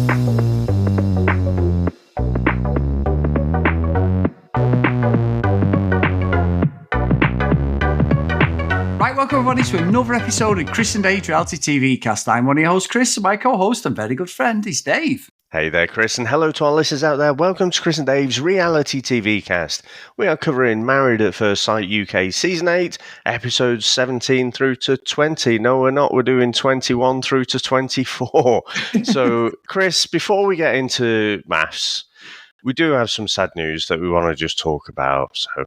Right, welcome everybody to another episode of Chris and Dave's Reality TV Cast. I'm one of your hosts, Chris, and my co-host and very good friend is Dave. Hey there, Chris, and hello to our listeners out there. Welcome to Chris and Dave's Reality TV Cast. We are covering Married at First Sight UK Season 8, episodes 17 through to 20. No, we're not. We're doing 21 through to 24. So, Chris, before we get into MAFS, we do have some sad news that we want to just talk about. So,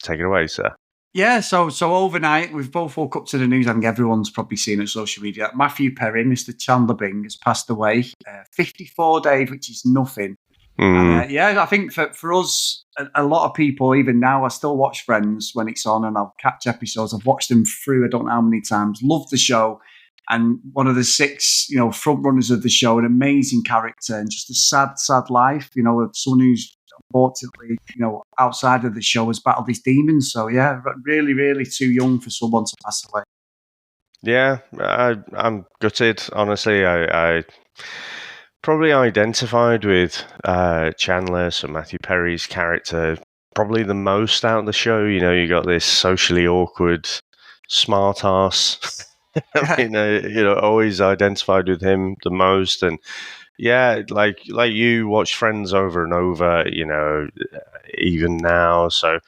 take it away, sir. Yeah, so overnight, we've both woke up to the news. I think everyone's probably seen it on social media. Matthew Perry, Mr. Chandler Bing, has passed away. 54, Dave, which is nothing. And, I think for us, a lot of people, even now, I still watch Friends when it's on and I'll catch episodes. I've watched them through, I don't know how many times. Love the show. And one of the 6, front runners of the show, an amazing character and just a sad, sad life, of someone who's unfortunately, outside of the show has battled these demons. So, yeah, really, really too young for someone to pass away. Yeah, I'm gutted. Honestly, I probably identified with Chandler, so Matthew Perry's character, probably the most out of the show. You got this socially awkward, smart ass. Always identified with him the most. And yeah, like you watch Friends over and over, even now. So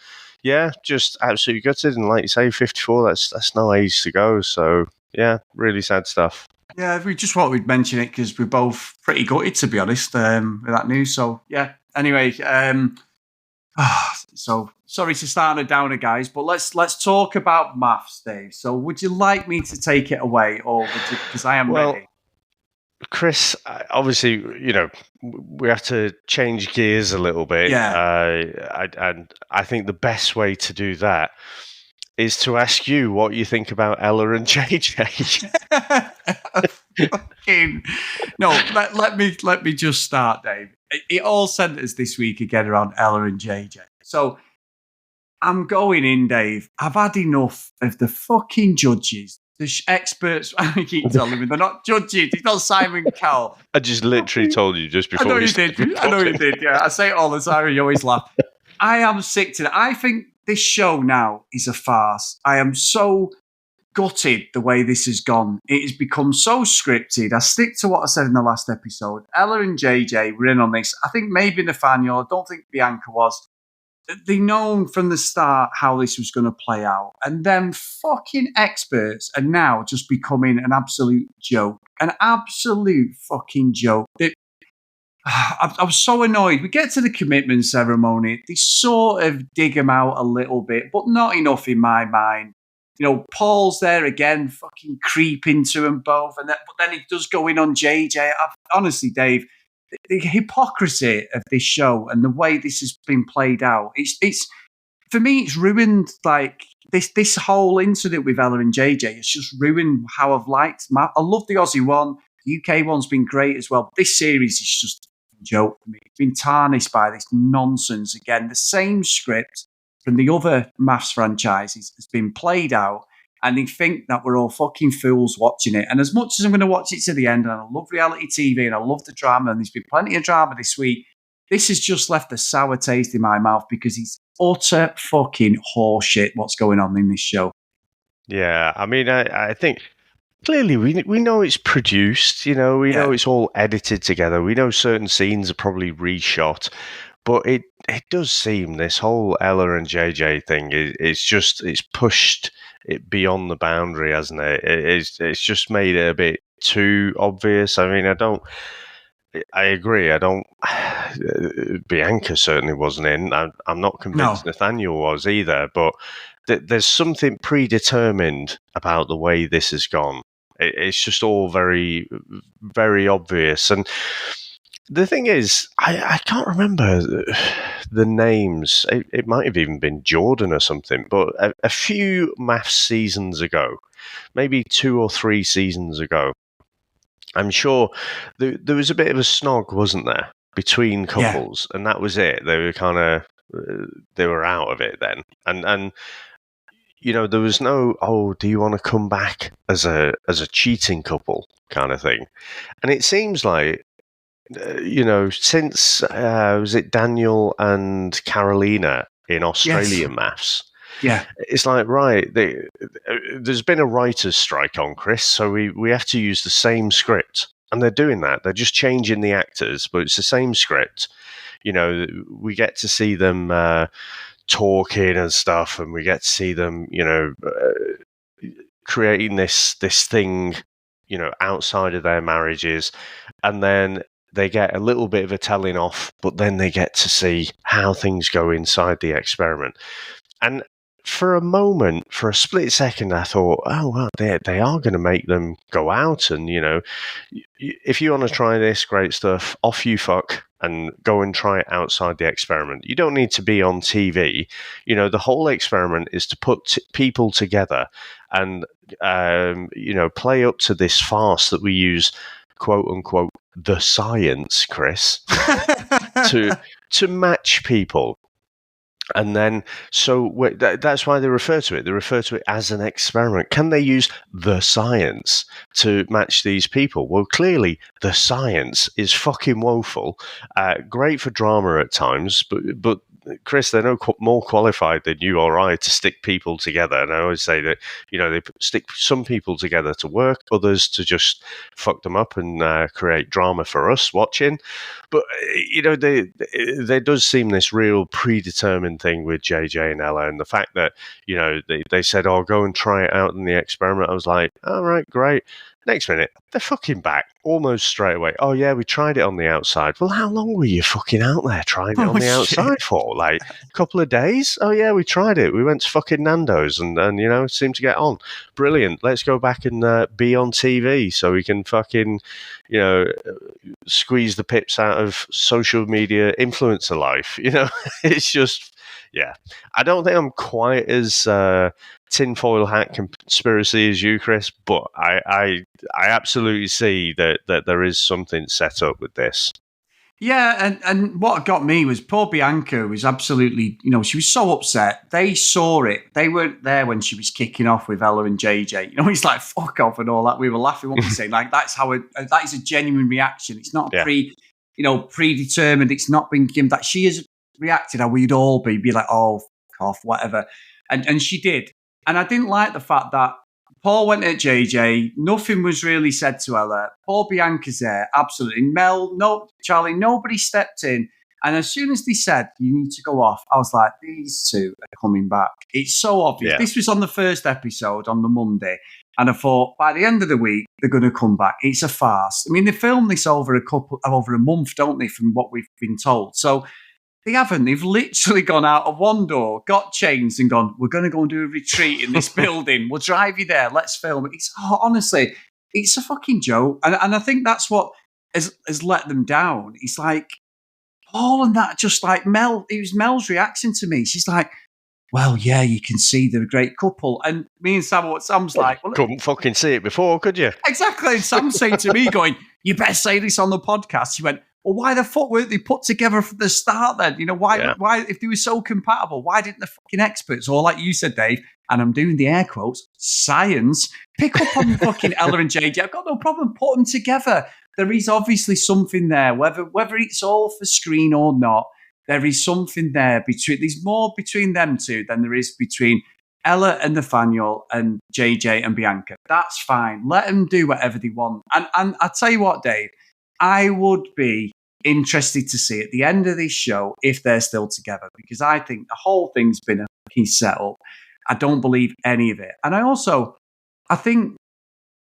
yeah, just absolutely gutted. And like you say, 54, that's no age to go. So yeah, really sad stuff. Yeah, we just thought we'd mention it because we're both pretty gutted, to be honest, with that news. So yeah, anyway, so sorry to start on a downer, guys, but let's talk about MAFS, Dave. So would you like me to take it away, or would you? Because I am ready. Chris, obviously, we have to change gears a little bit. Yeah. And I think the best way to do that is to ask you what you think about Ella and JJ. Let me just start, Dave. It all centers this week again around Ella and JJ. So I'm going in, Dave. I've had enough of the fucking judges. The experts, I keep telling me, they're not judges. It's not Simon Cowell. I just literally told you just before. I know you did. Yeah, I say it all the time. You always laugh. I am sick to it. I think this show now is a farce. I am so gutted the way this has gone. It has become so scripted. I stick to what I said in the last episode. Ella and JJ were in on this. I think maybe Nathaniel. I don't think Bianca was. They known from the start how this was going to play out. And them fucking experts are now just becoming an absolute joke. An absolute fucking joke. I was so annoyed. We get to the commitment ceremony. They sort of dig them out a little bit, but not enough in my mind. Paul's there again, fucking creeping to them both. But then he does go in on JJ. Honestly, Dave, the hypocrisy of this show and the way this has been played out, it's for me, it's ruined. Like this whole incident with Ella and JJ, it's just ruined how I've liked. I love the Aussie one. The UK one's been great as well. This series is just a joke for me. It's been tarnished by this nonsense again. The same script from the other MAFS franchises has been played out. And they think that we're all fucking fools watching it. And as much as I'm going to watch it to the end, and I love reality TV and I love the drama, and there's been plenty of drama this week, this has just left a sour taste in my mouth because it's utter fucking horseshit what's going on in this show. Yeah, I mean, I think clearly we know it's produced, we know it's all edited together. We know certain scenes are probably reshot. But it does seem this whole Ella and JJ thing it's pushed it beyond the boundary, hasn't it? It's just made it a bit too obvious. I mean, I agree. Bianca certainly wasn't in. I'm not convinced Nathaniel was either. But there's something predetermined about the way this has gone. It's just all very, very obvious. And the thing is, I can't remember the names. It might have even been Jordan or something. But a few MAFS seasons ago, maybe 2 or 3 seasons ago, I'm sure there was a bit of a snog, wasn't there, between couples, and that was it. They were they were out of it then, and there was no, do you want to come back as a cheating couple kind of thing, and it seems like since was it Daniel and Carolina in Australian MAFS? Yeah. It's like, right, there's been a writer's strike on, Chris, so we have to use the same script. And they're doing that. They're just changing the actors, but it's the same script. We get to see them talking and stuff, and we get to see them, creating this thing, outside of their marriages. And then they get a little bit of a telling off, but then they get to see how things go inside the experiment. And for a moment, for a split second, I thought, oh, well, they are going to make them go out. And, if you want to try this great stuff, off you fuck and go and try it outside the experiment. You don't need to be on TV. The whole experiment is to put people together and, play up to this farce that we use, quote unquote, the science, Chris, to match people. And then, so that's why they refer to it. They refer to it as an experiment. Can they use the science to match these people? Well, clearly, the science is fucking woeful. Great for drama at times, but Chris, they're no more qualified than you or I to stick people together. And I always say that, they stick some people together to work, others to just fuck them up and create drama for us watching. But, there does seem this real predetermined thing with JJ and Ella. And the fact that, they said, oh, go and try it out in the experiment. I was like, all right, great. Next minute, they're fucking back almost straight away. Oh, yeah, we tried it on the outside. Well, how long were you fucking out there trying it on the outside for? Like, a couple of days? Oh, yeah, we tried it. We went to fucking Nando's and seemed to get on. Brilliant. Let's go back and be on TV so we can fucking, squeeze the pips out of social media influencer life. It's just... Yeah, I don't think I'm quite as tinfoil hat conspiracy as you, Chris, but I absolutely see that there is something set up with this. Yeah, and what got me was poor Bianca was absolutely, she was so upset. They saw it. They weren't there when she was kicking off with Ella and JJ. It's like, fuck off and all that. We were laughing, what we saying? Like, that is a genuine reaction. It's not predetermined. It's not been given that. She has reacted how we'd all be like, oh, fuck off, whatever. And she did. And I didn't like the fact that Paul went at JJ. Nothing was really said to Ella. Poor Bianca's there. Absolutely. Mel, no, Charlie, nobody stepped in. And as soon as they said, you need to go off, I was like, these two are coming back. It's so obvious. Yeah. This was on the first episode on the Monday. And I thought, by the end of the week, they're going to come back. It's a farce. I mean, they filmed this over a month, don't they, from what we've been told. So they haven't. They've literally gone out of one door, got changed and gone, we're going to go and do a retreat in this building. We'll drive you there. Let's film it. Honestly, it's a fucking joke. And I think that's what has let them down. It's like, Paul and that, just like Mel, it was Mel's reaction to me. She's like, well, yeah, you can see they're a great couple. And me and Sam's like, well, couldn't fucking see it before, could you? Exactly. And Sam's saying to me, going, you better say this on the podcast. She went, well, why the fuck weren't they put together from the start then? Why, if they were so compatible, why didn't the fucking experts, or like you said, Dave, and I'm doing the air quotes, science, pick up on fucking Ella and JJ? I've got no problem, put them together. There is obviously something there, whether it's all for screen or not, there is something there there's more between them two than there is between Ella and Nathaniel and JJ and Bianca. That's fine. Let them do whatever they want. And I tell you what, Dave, I would be interested to see at the end of this show if they're still together, because I think the whole thing's been a fucking setup. I don't believe any of it. And I think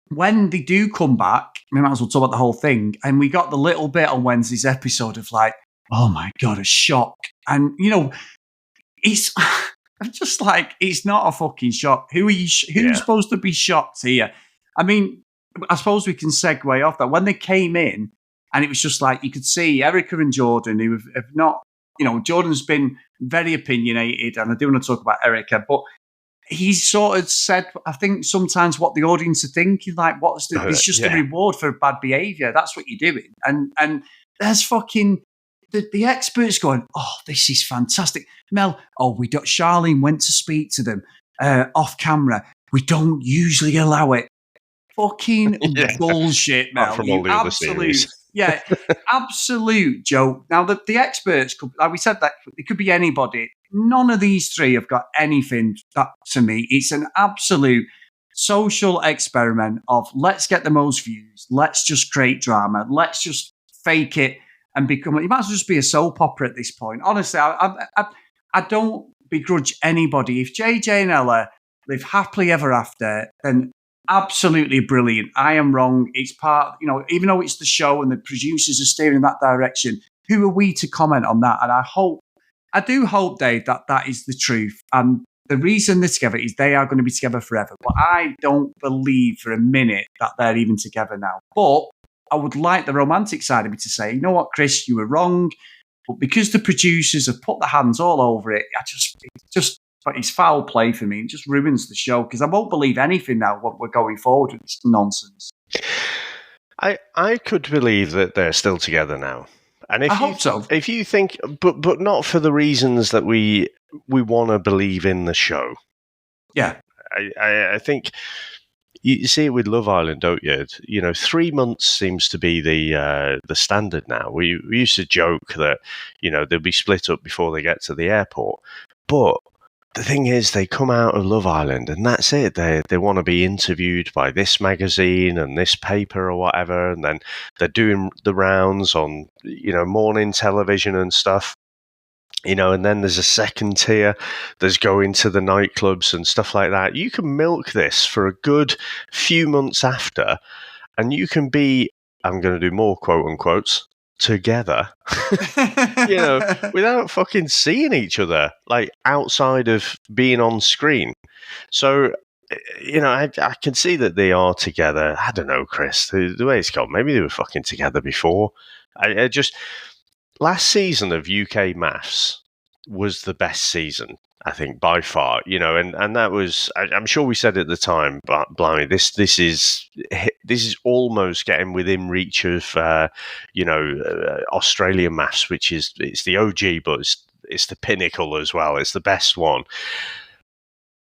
when they do come back, we might as well talk about the whole thing. And we got the little bit on Wednesday's episode of like, oh my God, a shock. And, it's I'm just like, it's not a fucking shock. Who's supposed to be shocked here? I mean, I suppose we can segue off that. When they came in, and it was just like, you could see Erica and Jordan, who have not, Jordan's been very opinionated, and I do want to talk about Erica, but he's sort of said, I think sometimes what the audience are thinking, like, it's just a reward for bad behaviour. That's what you're doing. And there's fucking the experts going, oh, this is fantastic. Mel, Charlene went to speak to them off camera. We don't usually allow it. Fucking bullshit, Mel. From all the other series. Yeah, absolute joke. Now, the experts, like we said, that it could be anybody. None of these three have got anything that, to me, it's an absolute social experiment of let's get the most views, let's just create drama, let's just fake it and become, you might as well just be a soap opera at this point. Honestly, I don't begrudge anybody. If JJ and Ella live happily ever after, then absolutely brilliant. I am wrong. It's part, even though it's the show and the producers are steering in that direction, who are we to comment on that? And I do hope, Dave, that is the truth. And the reason they're together is they are going to be together forever. But I don't believe for a minute that they're even together now. But I would like the romantic side of me to say, you know what, Chris, you were wrong. But because the producers have put their hands all over it, but it's foul play for me. It just ruins the show because I won't believe anything now what we're going forward with this nonsense. I could believe that they're still together now. And I hope so. If you think, but not for the reasons that we want to believe in the show. Yeah. I think you see it with Love Island, don't you? 3 months seems to be the standard now. We used to joke that, they'll be split up before they get to the airport. But the thing is, they come out of Love Island and that's it. They want to be interviewed by this magazine and this paper or whatever, and then they're doing the rounds on, morning television and stuff. And then there's a second tier. There's going to the nightclubs and stuff like that. You can milk this for a good few months after, and you can be, I'm going to do more quote unquotes, together, without fucking seeing each other, like outside of being on screen. So, I can see that they are together. I don't know, Chris, the way it's gone, maybe they were fucking together before. I just, last season of UK MAFS was the best season, I think, by far, and that was, I'm sure we said at the time, but blimey, this is almost getting within reach of, Australian MAFS, which it's the OG, but it's the pinnacle as well. It's the best one.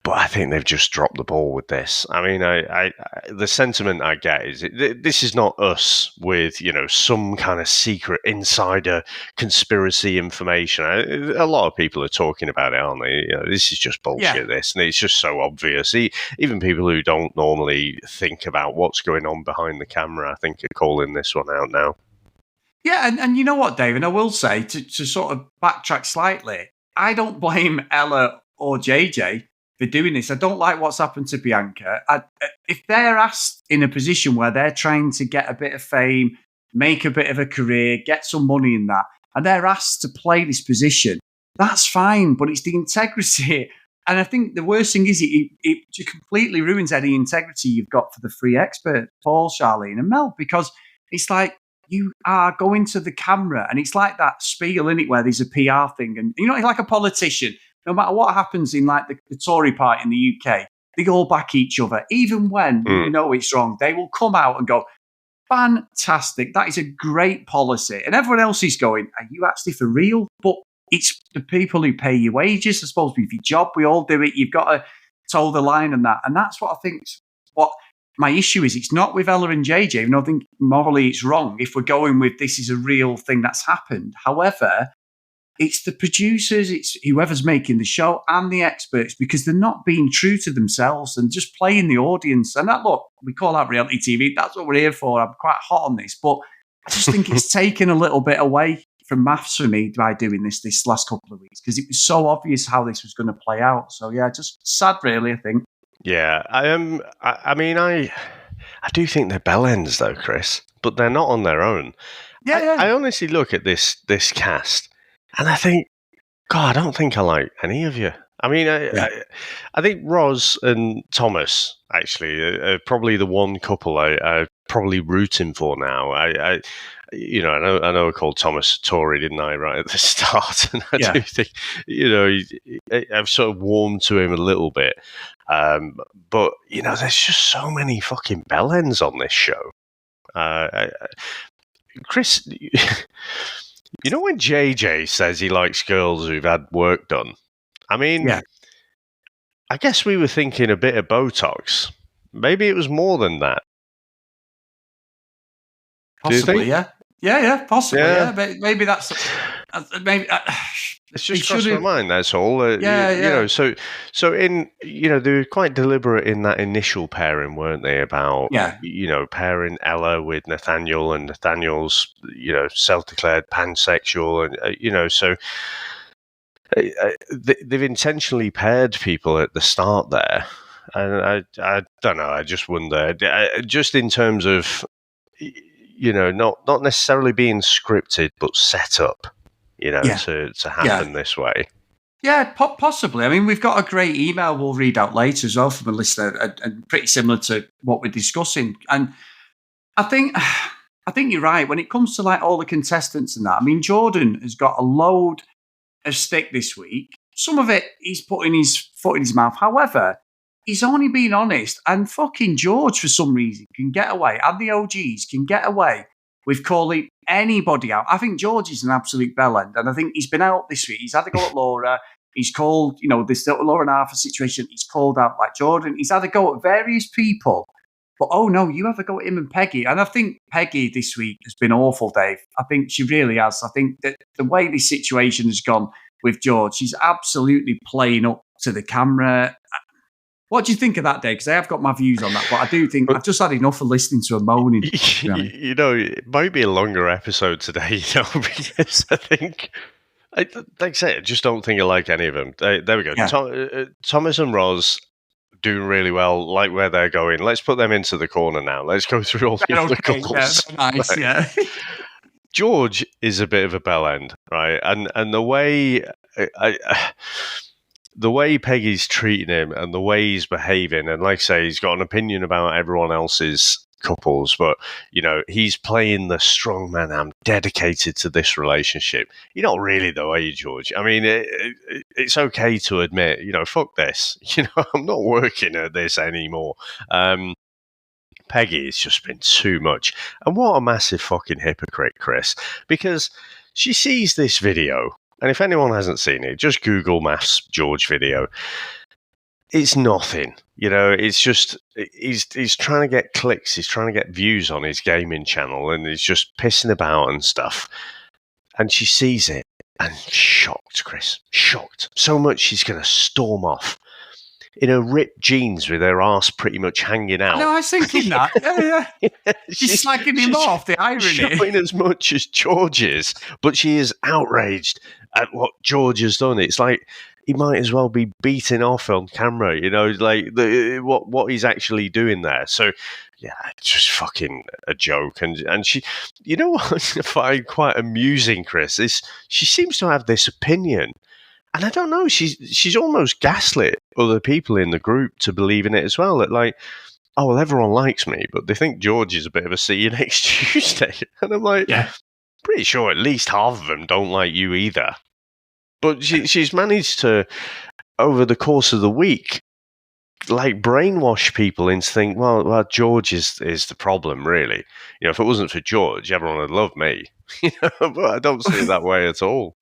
But I think they've just dropped the ball with this. I mean, the sentiment I get is this is not us with, some kind of secret insider conspiracy information. A lot of people are talking about it, aren't they? This is just bullshit, this. And it's just so obvious. Even people who don't normally think about what's going on behind the camera, I think, are calling this one out now. Yeah, and you know what, Dave? And I will say, to sort of backtrack slightly, I don't blame Ella or JJ for doing this. I don't like what's happened to Bianca. If they're asked in a position where they're trying to get a bit of fame, make a bit of a career, get some money in that, and they're asked to play this position, that's fine, but it's the integrity. And I think the worst thing is it completely ruins any integrity you've got for the three experts, Paul, Charlene, and Mel, because it's like you are going to the camera, and it's like that spiel, isn't it, where there's a PR thing, and it's like a politician. No matter what happens in like the Tory party in the UK, they all back each other. Even when you know it's wrong, they will come out and go, fantastic, that is a great policy. And everyone else is going, are you actually for real? But it's the people who pay your wages. It's supposed to be your job. We all do it. You've got to toe the line and that. And that's what I think, what my issue is. It's not with Ella and JJ. Even though I think morally it's wrong if we're going with this is a real thing that's happened. However, it's the producers, it's whoever's making the show and the experts, because they're not being true to themselves and just playing the audience. And that, look, we call that reality TV. That's what we're here for. I'm quite hot on this, but I just think it's taken a little bit away from MAFS for me by doing this last couple of weeks, because it was so obvious how this was going to play out. So yeah, just sad, really, I think. Yeah, I mean, I do think they're bellends though, Chris, but they're not on their own. Yeah. I honestly look at this cast. And I think, God, I don't think I like any of you. I mean, I think Roz and Thomas, actually, are probably the one couple I probably rooting for now. I know I called Thomas a Tory, didn't I, right at the start? And I do think, I've sort of warmed to him a little bit. But, there's just so many fucking bellends on this show. Chris... when JJ says he likes girls who've had work done, I mean, I guess we were thinking a bit of Botox. Maybe it was more than that. Possibly, yeah. Yeah, possibly. Yeah, maybe that's maybe. It's just crossed my mind. That's all. Yeah. So in they were quite deliberate in that initial pairing, weren't they? About pairing Ella with Nathaniel, and Nathaniel's self-declared pansexual, and so they've intentionally paired people at the start there, and I don't know. I just wonder, just in terms of not necessarily being scripted, but set up. To happen this way. Yeah, possibly. I mean, we've got a great email we'll read out later as well from a listener, and pretty similar to what we're discussing. And I think you're right when it comes to like all the contestants and that. I mean, Jordan has got a load of stick this week. Some of it he's putting his foot in his mouth. However, he's only been honest, and fucking George for some reason can get away, and the OGs can get away with calling anybody out. I think George is an absolute bellend, and I think he's been out this week. He's had a go at Laura. He's called, this Laura and Arthur situation. He's called out like Jordan. He's had a go at various people. But, oh, no, you have a go at him and Peggy. And I think Peggy this week has been awful, Dave. I think she really has. I think that the way this situation has gone with George, she's absolutely playing up to the camera. What do you think of that, Dave? Because I have got my views on that, but I do think I've just had enough of listening to her moaning. It might be a longer episode today, because I think, like I say, I just don't think I like any of them. There we go. Yeah. Thomas and Roz doing really well, like where they're going. Let's put them into the corner now. Let's go through all the other couples. Yeah, nice, right. Yeah. George is a bit of a bellend, right? And the way the way Peggy's treating him and the way he's behaving, and like I say, he's got an opinion about everyone else's couples, but he's playing the strong man. I'm dedicated to this relationship. You're not really though, are you, George? I mean, it's okay to admit, fuck this. I'm not working at this anymore. Peggy has just been too much. And what a massive fucking hypocrite, Chris, because she sees this video. And if anyone hasn't seen it, just Google MAFS George video. It's nothing. It's just, he's trying to get clicks. He's trying to get views on his gaming channel, and he's just pissing about and stuff. And she sees it and shocked, Chris. Shocked. So much she's going to storm off in her ripped jeans with her arse pretty much hanging out. No, I was thinking that. Yeah. She's slagging him off, the irony. Showing as much as George is, but she is outraged at what George has done. It's like he might as well be beating off on camera, like what he's actually doing there. So, yeah, it's just fucking a joke. And she, what I find quite amusing, Chris, is she seems to have this opinion. And I don't know, she's almost gaslit other people in the group to believe in it as well. That like, oh, well, everyone likes me, but they think George is a bit of a see you next Tuesday. And I'm like, yeah, pretty sure at least half of them don't like you either. But she's managed to, over the course of the week, like brainwash people into thinking, well, George is the problem, really. If it wasn't for George, everyone would love me. But I don't see it that way at all.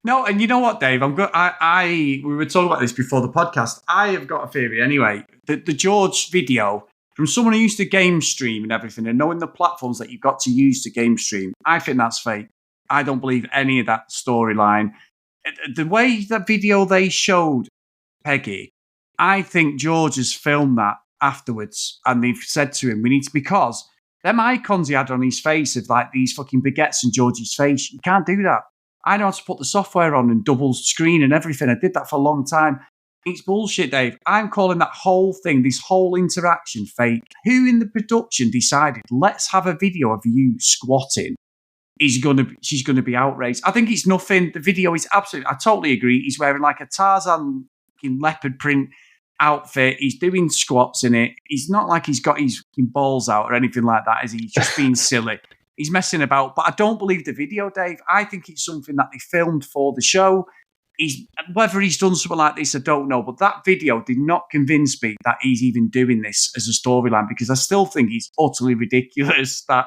No, and you know what, Dave? We were talking about this before the podcast. I have got a theory anyway. The George video, from someone who used to game stream and everything, and knowing the platforms that you've got to use to game stream, I think that's fake. I don't believe any of that storyline. The way that video they showed Peggy, I think George has filmed that afterwards, and they've said to him, because them icons he had on his face of like these fucking baguettes in George's face, you can't do that. I know how to put the software on and double screen and everything. I did that for a long time. It's bullshit, Dave. I'm calling that whole thing, this whole interaction, fake. Who in the production decided, let's have a video of you squatting? She's going to be outraged. I think it's nothing. The video is absolutely, I totally agree. He's wearing like a Tarzan leopard print outfit. He's doing squats in it. He's not like he's got his balls out or anything like that, is he? He's just being silly. He's messing about, but I don't believe the video, Dave. I think it's something that they filmed for the show. Whether he's done something like this, I don't know. But that video did not convince me that he's even doing this as a storyline, because I still think it's utterly ridiculous that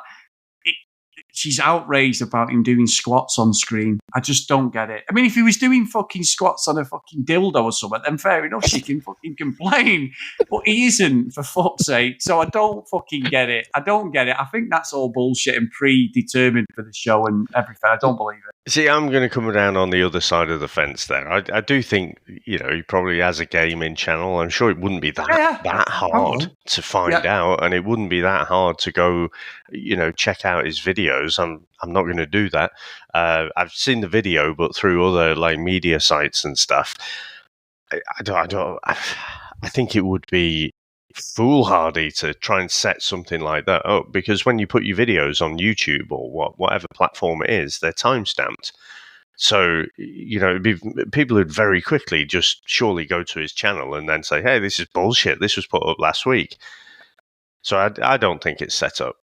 she's outraged about him doing squats on screen. I just don't get it. I mean, if he was doing fucking squats on a fucking dildo or something, then fair enough, she can fucking complain. But he isn't, for fuck's sake. So I don't fucking get it. I don't get it. I think that's all bullshit and predetermined for the show and everything. I don't believe it. See, I'm going to come down on the other side of the fence there. I do think, he probably has a gaming channel. I'm sure it wouldn't be that hard to find out, and it wouldn't be that hard to go, check out his videos. I'm not going to do that. I've seen the video, but through other like media sites and stuff. I think it would be foolhardy to try and set something like that up, because when you put your videos on YouTube or whatever platform it is, they're time-stamped. So, people would very quickly just surely go to his channel and then say, hey, this is bullshit. This was put up last week. So I don't think it's set up.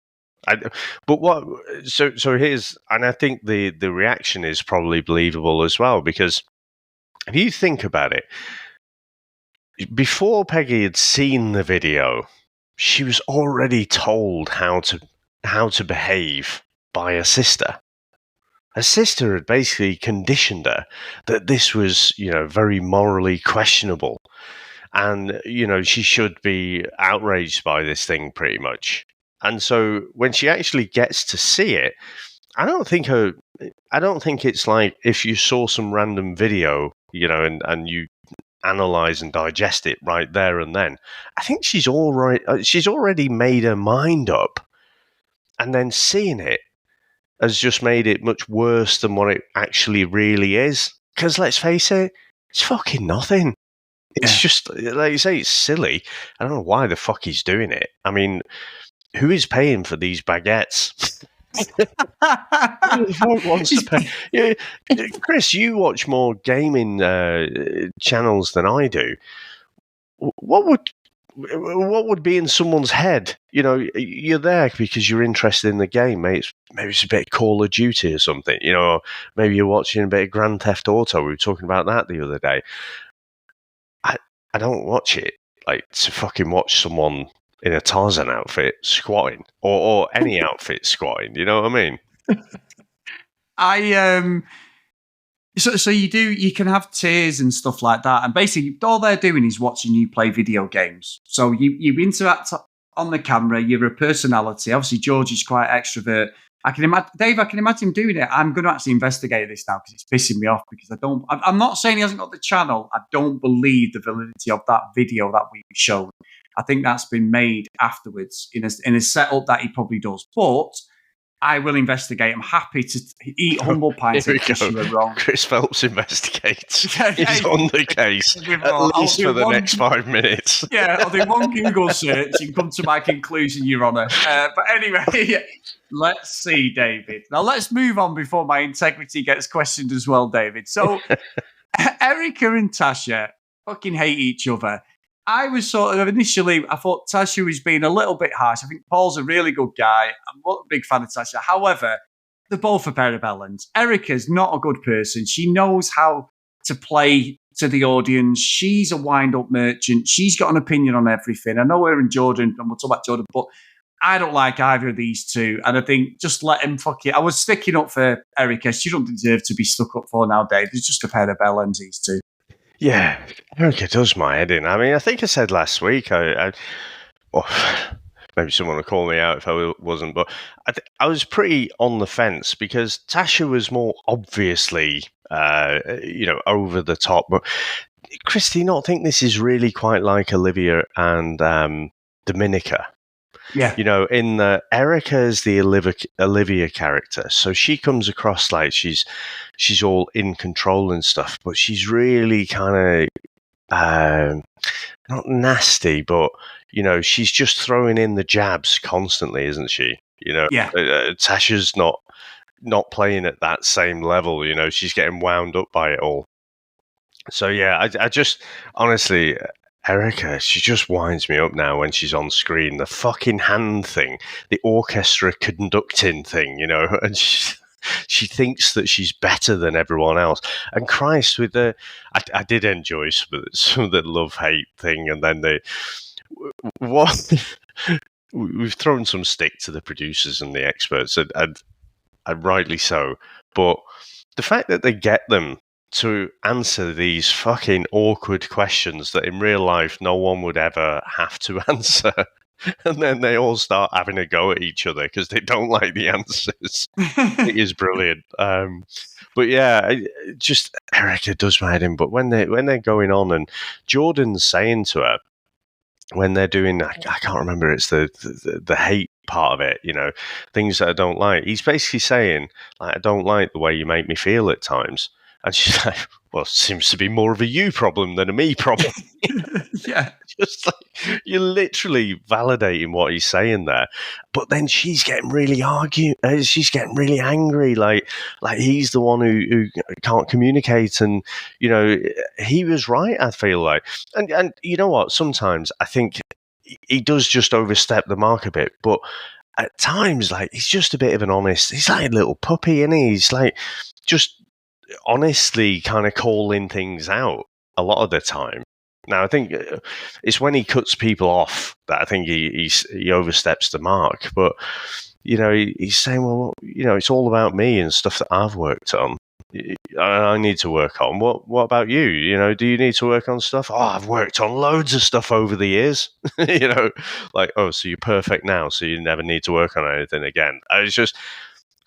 So here's, and I think the reaction is probably believable as well, because if you think about it, before Peggy had seen the video, she was already told how to behave by her sister. Her sister had basically conditioned her that this was, very morally questionable, and she should be outraged by this thing pretty much. And so when she actually gets to see it, I don't think it's like if you saw some random video, and you analyze and digest it right there and then. I think she's already made her mind up, and then seeing it has just made it much worse than what it actually really is. Because let's face it, it's fucking nothing. It's just, like you say, it's silly. I don't know why the fuck he's doing it. I mean, who is paying for these baguettes? Wants to pay? Yeah, Chris, you watch more gaming channels than I do. What would be in someone's head? You're there because you're interested in the game. Maybe it's a bit of Call of Duty or something. Maybe you're watching a bit of Grand Theft Auto. We were talking about that the other day. I don't watch it like to fucking watch someone in a Tarzan outfit squatting, or any outfit squatting. You know what I mean? So you can have tiers and stuff like that, and basically all they're doing is watching you play video games. So you interact on the camera. You're a personality. Obviously, George is quite extrovert. Dave, I can imagine him doing it. I'm going to actually investigate this now because it's pissing me off, because I'm not saying he hasn't got the channel. I don't believe the validity of that video that we showed. I think that's been made afterwards in a setup that he probably does. But I will investigate. I'm happy to eat humble pies. Here we go. Wrong. Chris Phelps investigates. He's on the case, at least for the next 5 minutes. Yeah, I'll do one Google search and come to my conclusion, Your Honour. But anyway, let's see, David. Now, let's move on before my integrity gets questioned as well, David. So, Erica and Tasha fucking hate each other. I was sort of initially, I thought Tasha was being a little bit harsh. I think Paul's a really good guy. I'm not a big fan of Tasha. However, they're both a pair of bellends. Erica's not a good person. She knows how to play to the audience. She's a wind-up merchant. She's got an opinion on everything. I know her and Jordan, and we'll talk about Jordan, but I don't like either of these two. And I think just let him fuck it. I was sticking up for Erica. She don't deserve to be stuck up for nowadays. It's just a pair of bellends, these two. Yeah, Erica does my head in. I mean, I think I said last week, maybe someone will call me out if I wasn't, but I was pretty on the fence, because Tasha was more obviously, over the top. But Chris, do you not think this is really quite like Olivia and Dominica? Yeah. In the Erica is the Olivia character, so she comes across like she's all in control and stuff, but she's really kind of not nasty, but she's just throwing in the jabs constantly, isn't she? Yeah. Tasha's not playing at that same level. She's getting wound up by it all. So yeah, I just honestly. Erica, she just winds me up now when she's on screen. The fucking hand thing, the orchestra conducting thing, and she thinks that she's better than everyone else. And Christ, with I did enjoy some of the love-hate thing, and then we've thrown some stick to the producers and the experts, and rightly so. But the fact that they get them to answer these fucking awkward questions that in real life no one would ever have to answer, and then they all start having a go at each other because they don't like the answers. It is brilliant. But yeah, just Erica does my head in. But when they're going on and Jordan's saying to her, when they're doing, I can't remember, it's the hate part of it, things that I don't like. He's basically saying, like, I don't like the way you make me feel at times. And she's like, well, it seems to be more of a you problem than a me problem. Yeah. Just like, you're literally validating what he's saying there. But then she's getting really she's getting really angry, like he's the one who can't communicate. And, he was right, I feel like. And you know what? Sometimes I think he does just overstep the mark a bit. But at times, like, he's just a bit of an honest, he's like a little puppy, and he's like just honestly kind of calling things out a lot of the time. Now, I think it's when he cuts people off that I think he oversteps the mark. But, he's saying, well, it's all about me and stuff that I've worked on. I need to work on. What about you? Do you need to work on stuff? Oh, I've worked on loads of stuff over the years. Like, oh, so you're perfect now, so you never need to work on anything again. It's just,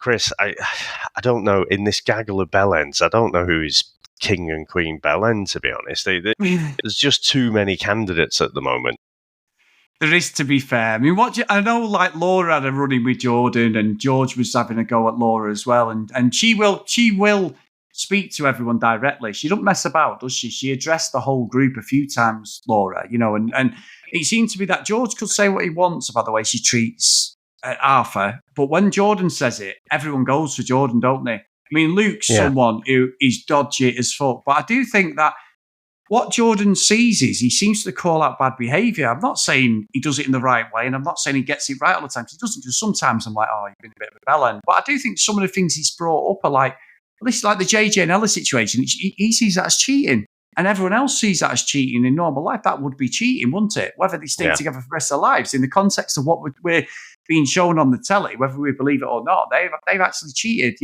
Chris, I don't know, in this gaggle of bellends, I don't know who is King and Queen Bellend, to be honest. There's just too many candidates at the moment. There is, to be fair. I mean, I know, like, Laura had a run-in with Jordan, and George was having a go at Laura as well, and she will speak to everyone directly. She doesn't mess about, does she? She addressed the whole group a few times, Laura, and it seemed to be that George could say what he wants about the way she treats Arthur, but when Jordan says it, everyone goes for Jordan, don't they? I mean, Luke's someone who is dodgy as fuck, but I do think that what Jordan sees is he seems to call out bad behaviour. I'm not saying he does it in the right way, and I'm not saying he gets it right all the time. He doesn't. Just sometimes I'm like, oh, you've been a bit of a bellend. But I do think some of the things he's brought up are like, at least like the JJ and Ella situation. He sees that as cheating, and everyone else sees that as cheating in normal life. That would be cheating, wouldn't it? Whether they stay together for the rest of their lives, in the context of what we're being shown on the telly, whether we believe it or not, they've actually cheated,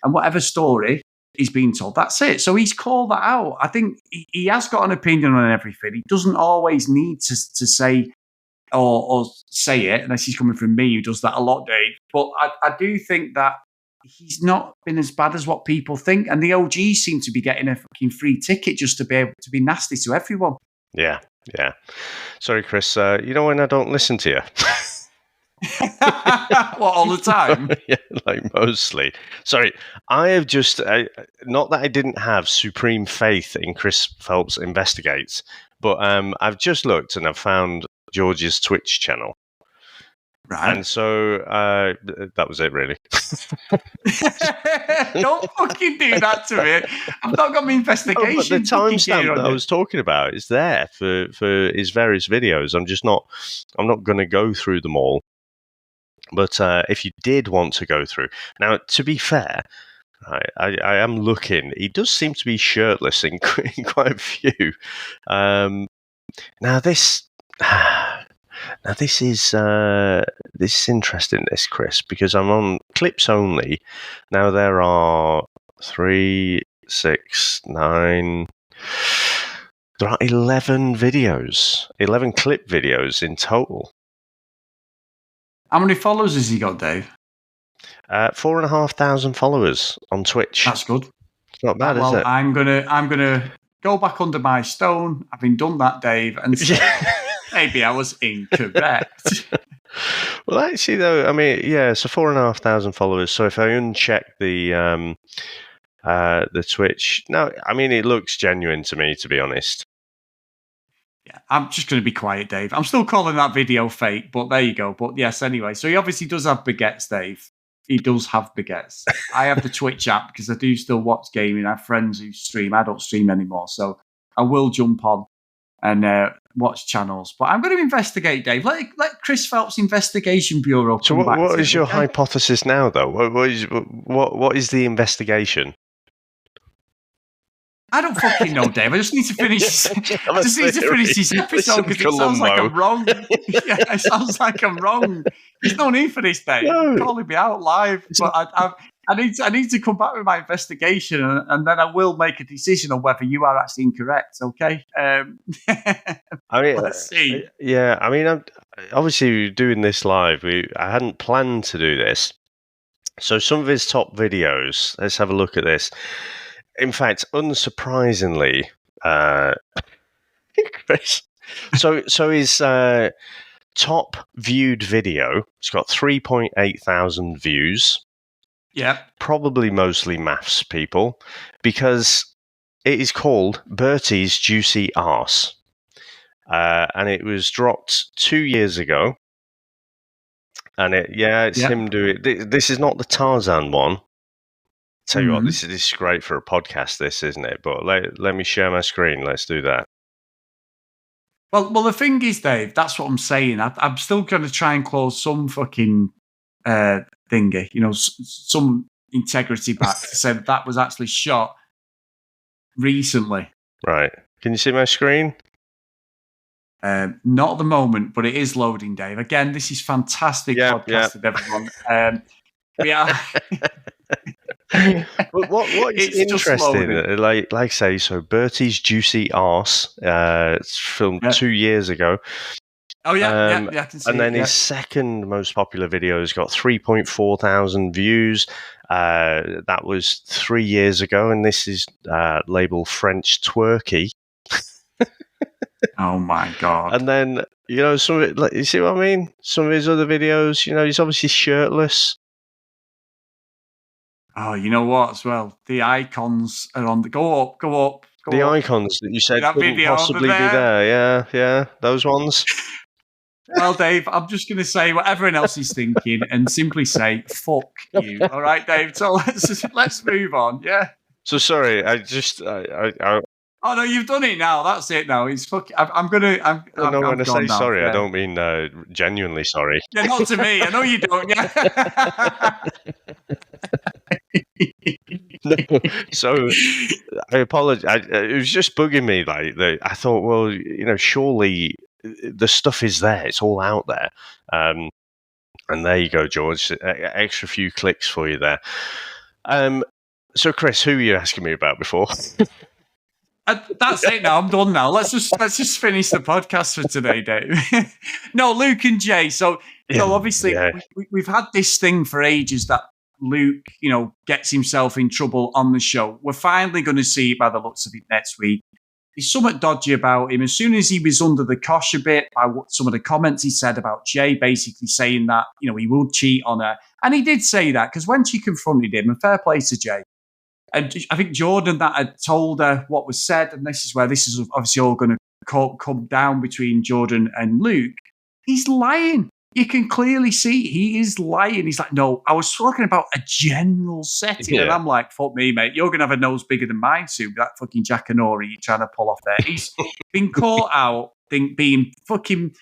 and whatever story he's being told, that's it. So he's called that out. I think he has got an opinion on everything. He doesn't always need to say or say it, unless he's coming from me, who does that a lot, Dave. But I do think that he's not been as bad as what people think. And the OGs seem to be getting a fucking free ticket just to be able to be nasty to everyone. Yeah. Sorry, Chris. When I don't listen to you. What, all the time? Yeah, like mostly. Sorry, I have just, not that I didn't have supreme faith in Chris Phelps Investigates, but I've just looked and I've found George's Twitch channel. Right. And so that was it, really. Don't fucking do that to me. I've not got my investigation. But the timestamp that I was talking about is there for his various videos. I'm not going to go through them all. But if you did want to go through... Now, to be fair, I am looking. He does seem to be shirtless in quite a few. Now, this is interesting, this, Chris, because I'm on clips only. Now, there are 3, 6, 9... There are 11 videos, 11 clip videos in total. How many followers has he got, Dave? 4,500 followers on Twitch. That's good. It's not bad, is it? I'm gonna go back under my stone, having done that, Dave, and say maybe I was incorrect. Well, actually, though, I mean, yeah, so 4,500 followers. So if I uncheck the Twitch, no, I mean, it looks genuine to me, to be honest. Yeah, I'm just going to be quiet, Dave. I'm still calling that video fake, but there you go. But yes, anyway. So he obviously does have baguettes, Dave. He does have baguettes. I have the Twitch app because I do still watch gaming. I have friends who stream. I don't stream anymore. So I will jump on and watch channels. But I'm going to investigate, Dave. Let Chris Phelps Investigation Bureau come back. So what is your hypothesis now, though? What is the investigation? I don't fucking know, Dave. I just need to finish. This episode because it sounds like I'm wrong. Yeah, it sounds like I'm wrong. There's no need for this, Dave. No. You're calling me out live, but I need to come back with my investigation, and then I will make a decision on whether you are actually incorrect. Okay. I mean, let's see. Yeah, I mean, obviously doing this live. I hadn't planned to do this, so some of his top videos. Let's have a look at this. In fact, unsurprisingly, Chris. So his top viewed video, it's got 3.8 thousand views. Yeah. Probably mostly MAFS people, because it is called Bertie's Juicy Arse. And it was dropped 2 years ago. And it's him doing it. This is not the Tarzan one. Tell you what, this is great for a podcast, this, isn't it? But let me share my screen. Let's do that. Well, the thing is, Dave, that's what I'm saying. I'm still going to try and close some fucking thingy, some integrity back to say that was actually shot recently. Right. Can you see my screen? Not at the moment, but it is loading, Dave. Again, this is fantastic podcasting, everyone. We are... But what is interesting, like I say, so Bertie's Juicy Arse, it's filmed 2 years ago. Oh yeah, I can see. And then his second most popular video has got 3.4 thousand views. That was 3 years ago, and this is labeled French Twerky. Oh my god! And then some of it, you see what I mean? Some of his other videos, he's obviously shirtless. Oh, you know what? As well, the icons are on the go up. The icons that you said couldn't possibly be there. Yeah, those ones. Well, Dave, I'm just going to say what everyone else is thinking and simply say "fuck you." All right, Dave. So let's move on. Yeah. So sorry, I Oh no, you've done it now. That's it. Now it's fuck. I'm when I say sorry, I don't mean genuinely sorry. Yeah, not to me. I know you don't. Yeah. No, so I apologize. It was just bugging me. I thought, well, surely the stuff is there. It's all out there. And there you go, George. Extra few clicks for you there. So, Chris, who were you asking me about before? That's it now. I'm done now. Let's just finish the podcast for today, Dave. No, Luke and Jay. So obviously we've had this thing for ages that Luke, gets himself in trouble on the show. We're finally going to see it by the looks of it next week. There's somewhat dodgy about him. As soon as he was under the cosh a bit by some of the comments he said about Jay, basically saying that, he would cheat on her. And he did say that because when she confronted him, and fair play to Jay, and I think Jordan that had told her what was said, and this is where this is obviously all going to come down between Jordan and Luke. He's lying. You can clearly see he is lying. He's like, no, I was talking about a general setting. Yeah. And I'm like, fuck me, mate. You're going to have a nose bigger than mine soon. That fucking Jackanory you're trying to pull off there. He's been caught out being fucking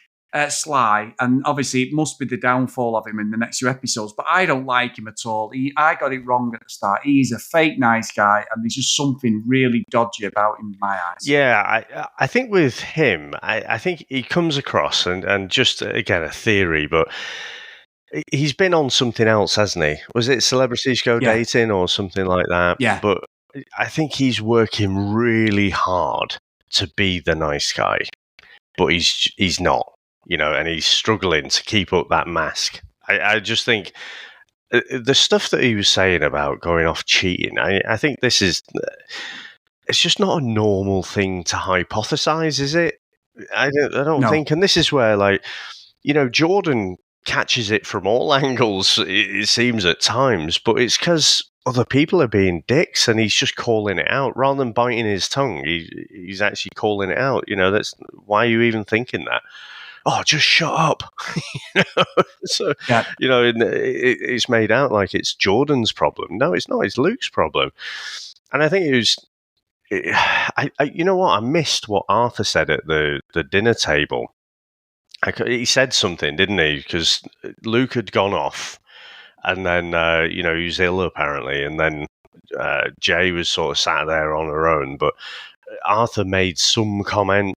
sly. And obviously it must be the downfall of him in the next few episodes. But I don't like him at all. I got it wrong at the start. He's a fake nice guy. And there's just something really dodgy about him in my eyes. Yeah, I think with him, I think he comes across, and just, again, a theory, but he's been on something else, hasn't he? Was it Celebrities Go Dating or something like that? Yeah. But I think he's working really hard to be the nice guy, but he's not. And he's struggling to keep up that mask. I just think the stuff that he was saying about going off cheating, I think this is, it's just not a normal thing to hypothesize, is it? I don't think, and this is where, Jordan catches it from all angles, it seems at times, but it's because other people are being dicks and he's just calling it out rather than biting his tongue. He's actually calling it out. That's why are you even thinking that? Oh, just shut up. So, it's made out like it's Jordan's problem. No, it's not. It's Luke's problem. And I think it was, you know what? I missed what Arthur said at the dinner table. He said something, didn't he? Because Luke had gone off and then, he was ill apparently. And then Jay was sort of sat there on her own, but Arthur made some comment.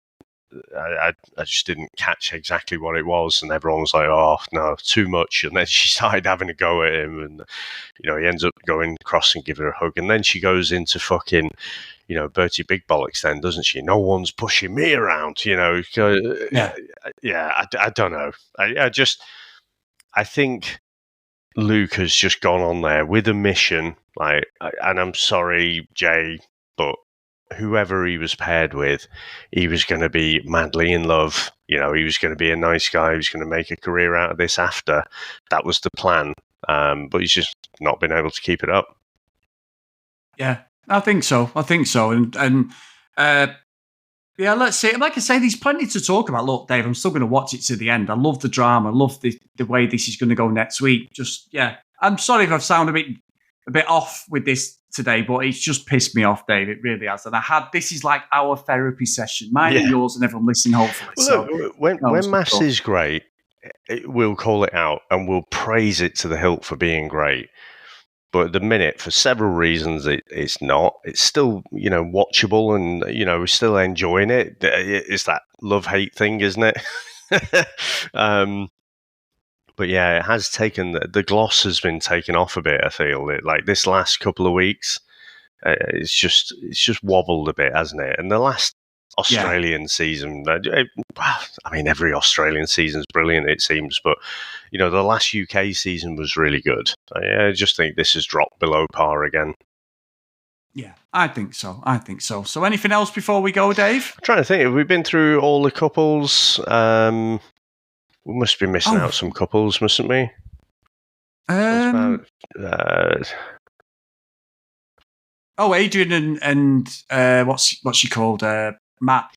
I just didn't catch exactly what it was, and everyone was like, "Oh no, too much." And then she started having a go at him, and he ends up going across and giving her a hug, and then she goes into fucking, Bertie Big Bollocks, then, doesn't she? No one's pushing me around, Yeah, I don't know. I think Luke has just gone on there with a mission, and I'm sorry, Jay, but whoever he was paired with, he was going to be madly in love. He was going to be a nice guy. He was going to make a career out of this after. That was the plan. But he's just not been able to keep it up. Yeah, I think so. And let's see. Like I say, there's plenty to talk about. Look, Dave, I'm still going to watch it to the end. I love the drama. I love the way this is going to go next week. I'm sorry if I've sounded a bit off with this today, but it's just pissed me off, Dave. It really has. And this is like our therapy session, mine and yours, and everyone listening, hopefully. Well, look, when MAFS is great, we'll call it out and we'll praise it to the hilt for being great. But at the minute, for several reasons, it's not. It's still, watchable, and we're still enjoying it. It's that love-hate thing, isn't it? But yeah, it has taken, the gloss has been taken off a bit, I feel. Like this last couple of weeks, it's just wobbled a bit, hasn't it? And the last Australian season, every Australian season is brilliant, it seems, but the last UK season was really good. I just think this has dropped below par again. Yeah, I think so. So anything else before we go, Dave? I'm trying to think. Have we been through all the couples? We must be missing out some couples, mustn't we? Adrian and what's she called? Matt.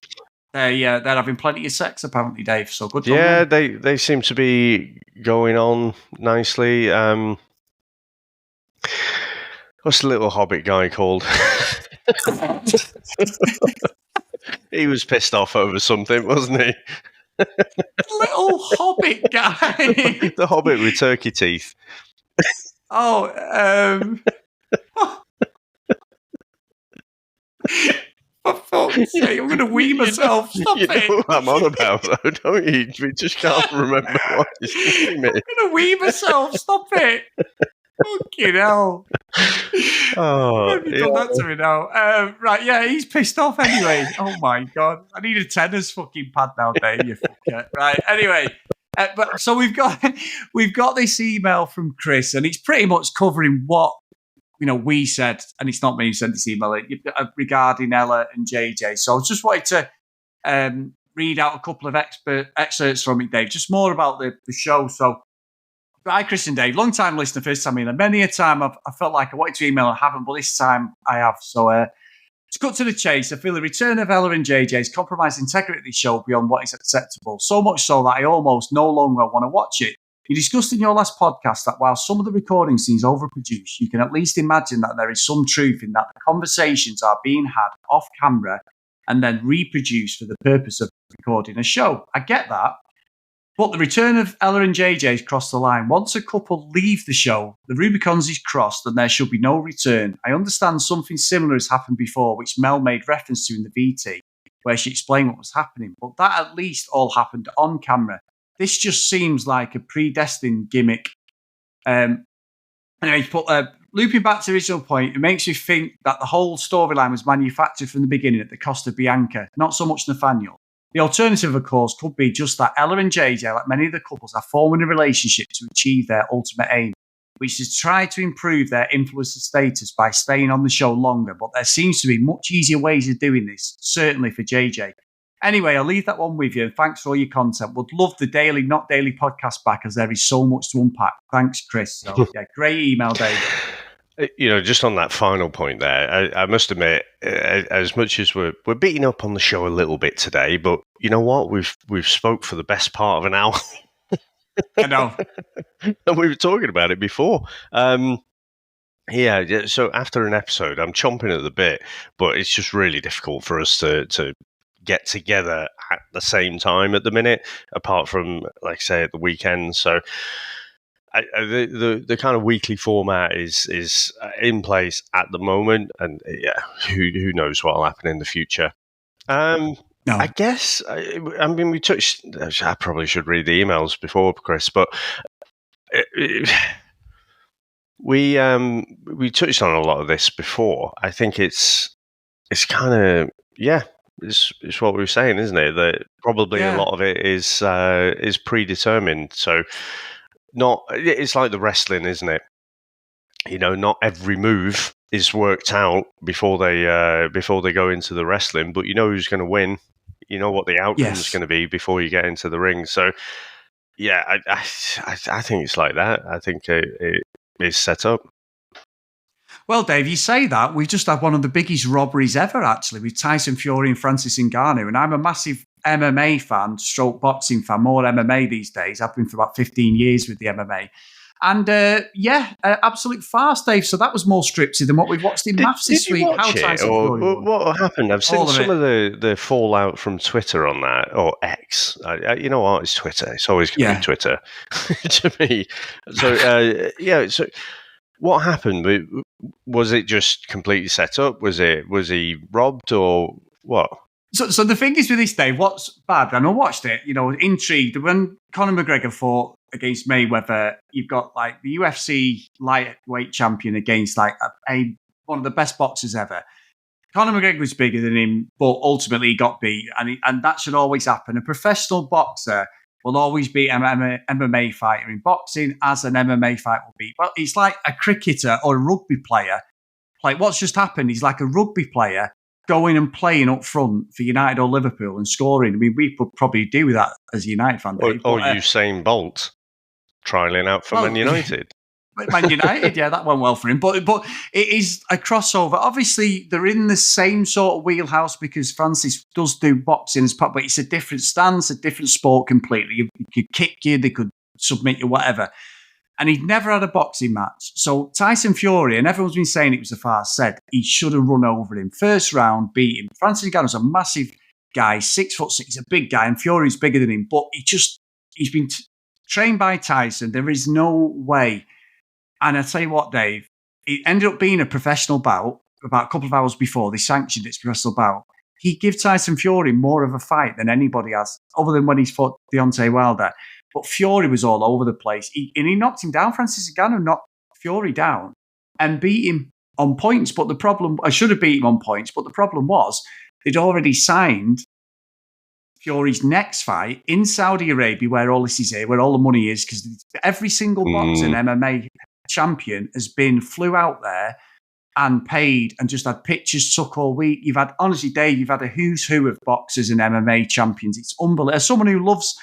They're having plenty of sex, apparently, Dave. So good. Yeah, they seem to be going on nicely. What's the little hobbit guy called? He was pissed off over something, wasn't he? Little hobbit guy. The hobbit with turkey teeth. For fuck's sake, I'm going to wee myself. Stop you it. know what I'm on about, though, don't you? We just can't remember what he's saying. I'm going to wee myself. Stop it. Fucking hell. Oh, You've done that to me now. Right, yeah, he's pissed off anyway. Oh my God. I need a tennis fucking pad now, Dave, you fucker. Right, anyway. But so we've got this email from Chris, and it's pretty much covering what we said, and it's not me who sent this email regarding Ella and JJ. So I just wanted to read out a couple of excerpts from it, Dave, just more about the show. So, hi, Chris and Dave, long time listener, first time in. Many a time I felt like I wanted to email, I haven't, but this time I have. So, to cut to the chase, I feel the return of Ella and JJ has compromised the integrity of the show beyond what is acceptable. So much so that I almost no longer want to watch it. You discussed in your last podcast that while some of the recording seems overproduced, you can at least imagine that there is some truth in that the conversations are being had off camera and then reproduced for the purpose of recording a show. I get that. But the return of Ella and JJ has crossed the line. Once a couple leave the show, the Rubicons is crossed and there should be no return. I understand something similar has happened before, which Mel made reference to in the VT, where she explained what was happening. But that at least all happened on camera. This just seems like a predestined gimmick. Anyway, looping back to the original point, it makes me think that the whole storyline was manufactured from the beginning at the cost of Bianca, not so much Nathaniel. The alternative, of course, could be just that Ella and JJ, like many of the couples, are forming a relationship to achieve their ultimate aim, which is to try to improve their influencer status by staying on the show longer. But there seems to be much easier ways of doing this, certainly for JJ. Anyway, I'll leave that one with you. Thanks for all your content. Would love the daily, not daily podcast back, as there is so much to unpack. Thanks, Chris. So, yeah, great email, Dave. Just on that final point there, I must admit, as much as we're beating up on the show a little bit today, but you know what? We've spoke for the best part of an hour. I know. And we were talking about it before. Yeah, so after an episode, I'm chomping at the bit, but it's just really difficult for us to get together at the same time at the minute, apart from, like I say, at the weekend. So the kind of weekly format is in place at the moment, and who knows what will happen in the future. No. I guess I mean we touched. I probably should read the emails before, Chris, but we touched on a lot of this before. I think it's kind of it's what we were saying, isn't it? That probably a lot of it is predetermined. So it's like the wrestling, isn't it? You know, not every move is worked out before they go into the wrestling, but you know who's going to win. You know what the outcome is going to be before you get into the ring. So, yeah, I think it's like that. I think it is set up. Well, Dave, you say that. We've just had one of the biggest robberies ever, actually, with Tyson Fury and Francis Ngannou. And I'm a massive MMA fan, stroke boxing fan, more MMA these days. I've been for about 15 years with the MMA. And absolute farce, Dave. So that was more scripted than what we've watched in MAFS this week. How Tyson Fury won. What happened? I've seen some of the fallout from Twitter on that, or X. You know what? It's Twitter. It's always going to be Twitter to me. So So what happened? Was it just completely set up? Was he robbed or what? So the thing is with this, Dave, what's bad, and I watched it, intrigued. When Conor McGregor fought against Mayweather, you've got like the UFC lightweight champion against like one of the best boxers ever. Conor McGregor was bigger than him, but ultimately he got beat, and that should always happen. A professional boxer will always beat an MMA fighter in boxing, as an MMA fight will beat. Well, it's like a cricketer or a rugby player. Like what's just happened, he's like a rugby player going and playing up front for United or Liverpool and scoring. I mean, we could probably do with that as a United fan. Dave, or Usain Bolt trialling out for Man United. Man United, that went well for him. But it is a crossover. Obviously, they're in the same sort of wheelhouse because Francis does do boxing as part, but it's a different stance, a different sport completely. You could kick you, they could submit you, whatever. And he'd never had a boxing match. So Tyson Fury, and everyone's been saying it was a farce, said he should have run over him. First round, beat him. Francis Ngannou's a massive guy, 6'6". He's a big guy, and Fury's bigger than him. But he's been trained by Tyson. There is no way. And I tell you what, Dave, it ended up being a professional bout about a couple of hours before they sanctioned its professional bout. He gave Tyson Fury more of a fight than anybody has, other than when he's fought Deontay Wilder. But Fury was all over the place. He knocked him down. Francis Ngannou knocked Fury down and beat him on points. But the problem, I should have beat him on points, but the problem was they'd already signed Fury's next fight in Saudi Arabia, where all this is here, where all the money is, because every single boxing MMA champion flew out there and paid and just had pictures took all week. You've had, honestly, Dave, you've had a who's who of boxers and MMA champions. It's unbelievable. As someone who loves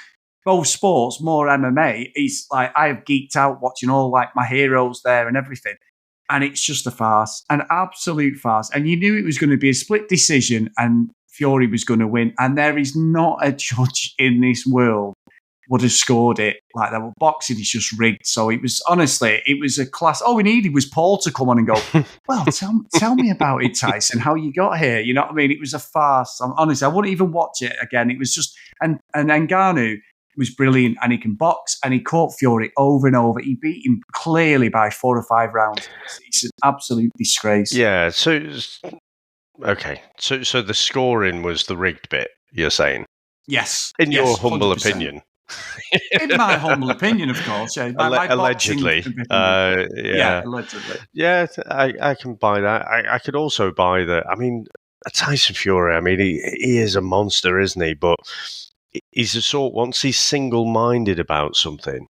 both sports, more MMA, it's like I have geeked out watching all like my heroes there and everything. And it's just a farce, an absolute farce. And you knew it was going to be a split decision and Fury was going to win. And there is not a judge in this world would have scored it like that. Well, boxing is just rigged. So it was, honestly, it was a class. All we needed was Paul to come on and go, well, tell me about it, Tyson, how you got here. You know what I mean? It was a farce. Honestly, I wouldn't even watch it again. It was just, and Ngannou was brilliant, and he can box, and he caught Fury over and over. He beat him clearly by 4 or 5 rounds. It's an absolute disgrace. Yeah. So the scoring was the rigged bit, you're saying? Yes. In your humble 100%. Opinion. In my humble opinion, of course. Yeah. Allegedly. Allegedly. Yeah, I can buy that. I could also buy that. I mean, Tyson Fury, I mean, he is a monster, isn't he? But he's the sort, once he's single-minded about something,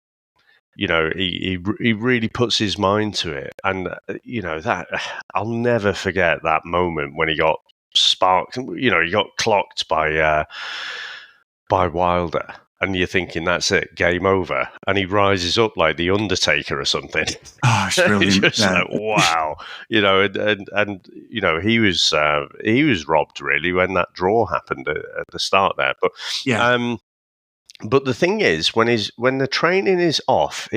you know, he really puts his mind to it. And, you know, that I'll never forget that moment when he got sparked, you know, he got clocked by Wilder. And you're thinking, that's it, game over. And he rises up like the Undertaker or something. Oh, it's brilliant. Just like, wow. You know, and you know, he was robbed really when that draw happened at the start there. But but the thing is, when the training is off,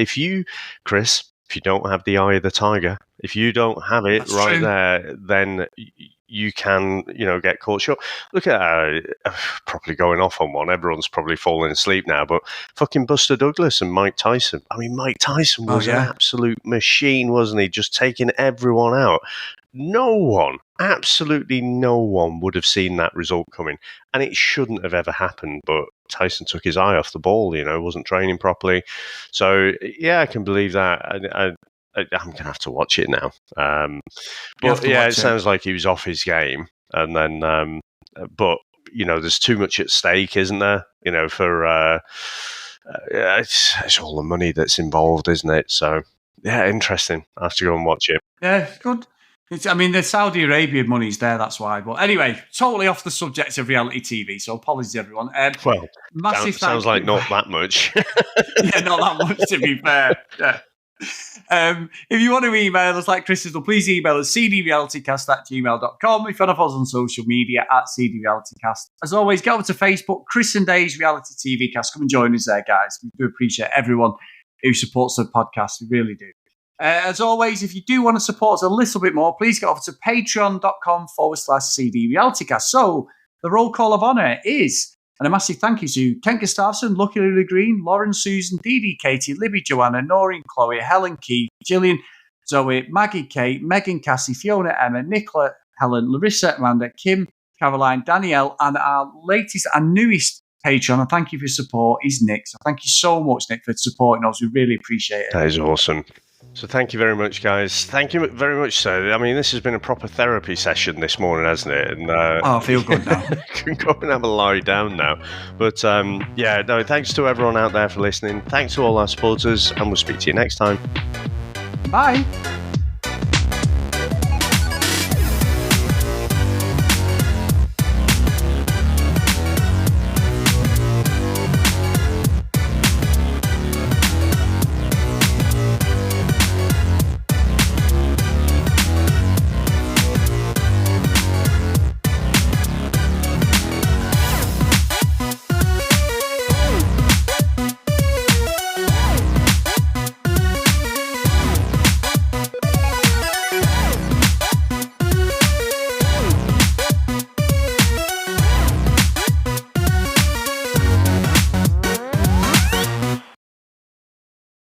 Chris, if you don't have the eye of the tiger, if you don't have it there, then you can, get caught short. Look at probably going off on one. Everyone's probably falling asleep now, but fucking Buster Douglas and Mike Tyson. I mean, Mike Tyson was an absolute machine, wasn't he? Just taking everyone out. No one, absolutely no one would have seen that result coming. And it shouldn't have ever happened, but Tyson took his eye off the ball, wasn't training properly. So, yeah, I can believe that. I'm going to have to watch it now. But yeah, it sounds like he was off his game. And then, but, there's too much at stake, isn't there? For it's all the money that's involved, isn't it? So, yeah, interesting. I have to go and watch it. Yeah, good. The Saudi Arabia money's there, that's why. But anyway, totally off the subject of reality TV, so apologies, everyone. Well, massive sounds like not that much. Yeah, not that much, to be fair. Yeah. If you want to email us like Chris says, please email us cdrealitycast@gmail.com. If you want to follow us on social media @cdrealitycast. As always, get over to Facebook, Chris and Dave's Reality TV Cast. Come and join us there, guys. We do appreciate everyone who supports the podcast. We really do. As always, if you do want to support us a little bit more, please get over to patreon.com/cdrealitycast. So the roll call of honour is, and a massive thank you to Kent Gustafsson, Lucky Lily Green, Lauren, Susan, Dee Dee, Katie, Libby, Joanna, Noreen, Chloe, Helen, Keith, Gillian, Zoe, Maggie, Kate, Megan, Cassie, Fiona, Emma, Nicola, Helen, Larissa, Amanda, Kim, Caroline, Danielle, and our latest and newest Patreon, and thank you for your support, is Nick. So thank you so much, Nick, for supporting us. We really appreciate it. That is awesome. So thank you very much, guys. Thank you very much, sir. I mean, this has been a proper therapy session this morning, hasn't it? And I feel good now. Can go and have a lie down now. But thanks to everyone out there for listening. Thanks to all our supporters, and we'll speak to you next time. Bye.